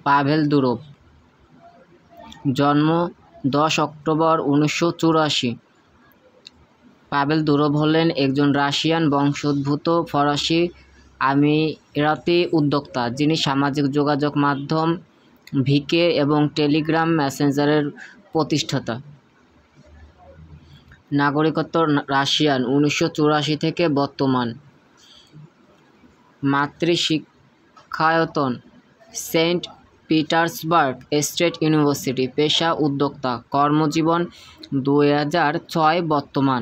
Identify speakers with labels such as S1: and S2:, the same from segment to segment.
S1: পাভেল দুরভ, জন্ম 10 অক্টোবর 1984। পাভেল দুরভ হলেন একজন রাশিয়ান বংশোদ্ভূত ফরাসি আমিরাতি উদ্যোক্তা, যিনি সামাজিক যোগাযোগ মাধ্যম ভিকে এবং টেলিগ্রাম মেসেঞ্জারের প্রতিষ্ঠাতা। নাগরিকত্ব রাশিয়ান, 1984 থেকে বর্তমান। মাতৃশিক্ষায়তন সেন্ট পিটার্সবার্গ স্টেট ইউনিভার্সিটি। পেশা উদ্যোক্তা। কর্মজীবন 2006 বর্তমান।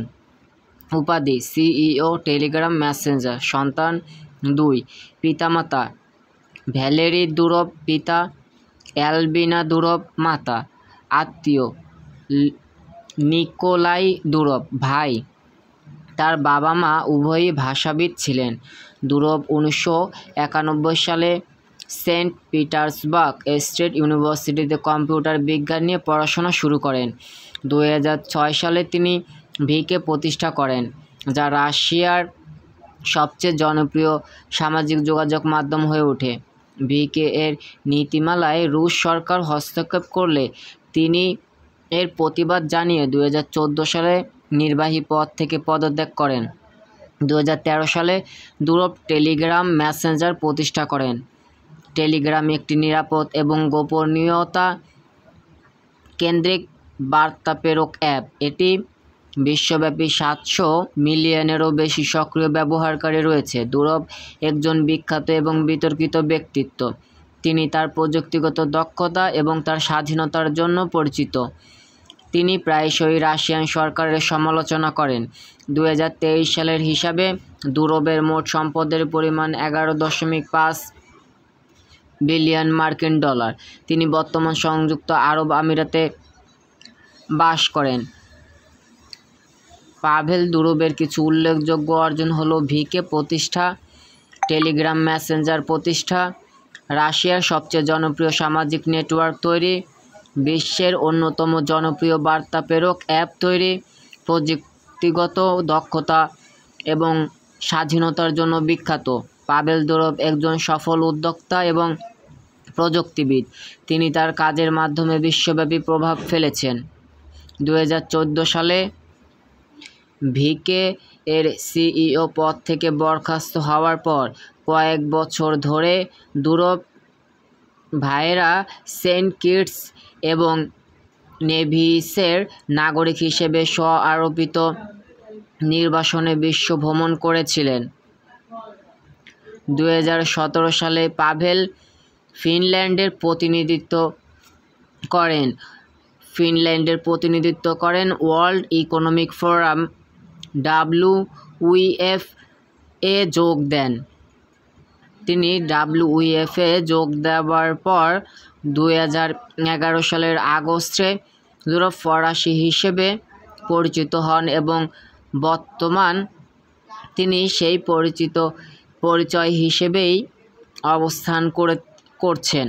S1: উপাধি সিইও টেলিগ্রাম মেসেঞ্জার। সন্তান 2। পিতামাতা ভ্যালেরি দুরভ পিতা, অ্যালবিনা দুরভ মাতা। আত্মীয় নিকোলাই দুরভ ভাই। তার বাবা মা উভয়ই ভাষাবিদ ছিলেন। দুরভ 1991 সালে সেন্ট পিটার্সবার্গ স্টেট ইউনিভার্সিটিতে কম্পিউটার বিজ্ঞান নিয়ে পড়াশোনা শুরু করেন। 2006 সালে তিনি ভিকে প্রতিষ্ঠা করেন, যা রাশিয়ার সবচেয়ে জনপ্রিয় সামাজিক যোগাযোগ মাধ্যম হয়ে ওঠে। ভিকে এর নীতিমালায় রুশ সরকার হস্তক্ষেপ করলে তিনি এর প্রতিবাদ জানিয়ে 2014 সালে নির্বাহী পদ থেকে পদত্যাগ করেন। 2013 সালে দুরভ টেলিগ্রাম মেসেঞ্জার প্রতিষ্ঠা করেন। টেলিগ্রাম একটি নিরাপদ এবং গোপনীয়তা কেন্দ্রিক বার্তা প্রেরক অ্যাপ। এটি বিশ্বব্যাপী 700 মিলিয়নেরও বেশি সক্রিয় ব্যবহারকারী রয়েছে। দুরভ একজন বিখ্যাত এবং বিতর্কিত ব্যক্তিত্ব। তিনি তার প্রযুক্তিগত দক্ষতা এবং তার স্বাধীনতার জন্য পরিচিত। তিনি প্রায়শই রাশিয়ান সরকারের সমালোচনা করেন। 2023 সালের হিসাবে দুরভের মোট সম্পদের পরিমাণ 11.5 বিলিয়ন মার্কিন ডলার। তিনি বর্তমান সংযুক্ত আরব আমিরাতে বাস করেন। পাভেল দুরভের কিছু উল্লেখযোগ্য অর্জন হল: ভিকে প্রতিষ্ঠা, টেলিগ্রাম মেসেঞ্জার প্রতিষ্ঠা, রাশিয়ার সবচেয়ে জনপ্রিয় সামাজিক নেটওয়ার্ক তৈরি, বিশ্বের অন্যতম জনপ্রিয় বার্তা প্রেরক অ্যাপ তৈরি, প্রযুক্তিগত দক্ষতা এবং স্বাধীনতার জন্য বিখ্যাত। পাভেল দুরভ একজন সফল উদ্যোক্তা এবং প্রযুক্তিবিদ। তিনি তার কাজের মাধ্যমে বিশ্বব্যাপী প্রভাব ফেলেছেন। 2014 সালে ভিকে এর সিইও পদ থেকে বরখাস্ত হওয়ার পর কয়েক বছর ধরে দুরভ ভাইয়েরা সেন্ট কিটস এবং নেভিসের নাগরিক হিসেবে স্ব-আরোপিত নির্বাসনে বিশ্ব ভ্রমণ করেছিলেন। 2017 সালে পাভেল ফিনল্যান্ডের প্রতিনিধিত্ব করেন ওয়ার্ল্ড ইকোনমিক ফোরাম WEF এ যোগ দেন। তিনি WEF এ যোগ দেওয়ার পর 2011 সালের আগস্টে দুরভ ফরাসি হিসেবে পরিচিত হন এবং বর্তমান তিনি সেই পরিচয় হিসেবেই অবস্থান করছেন।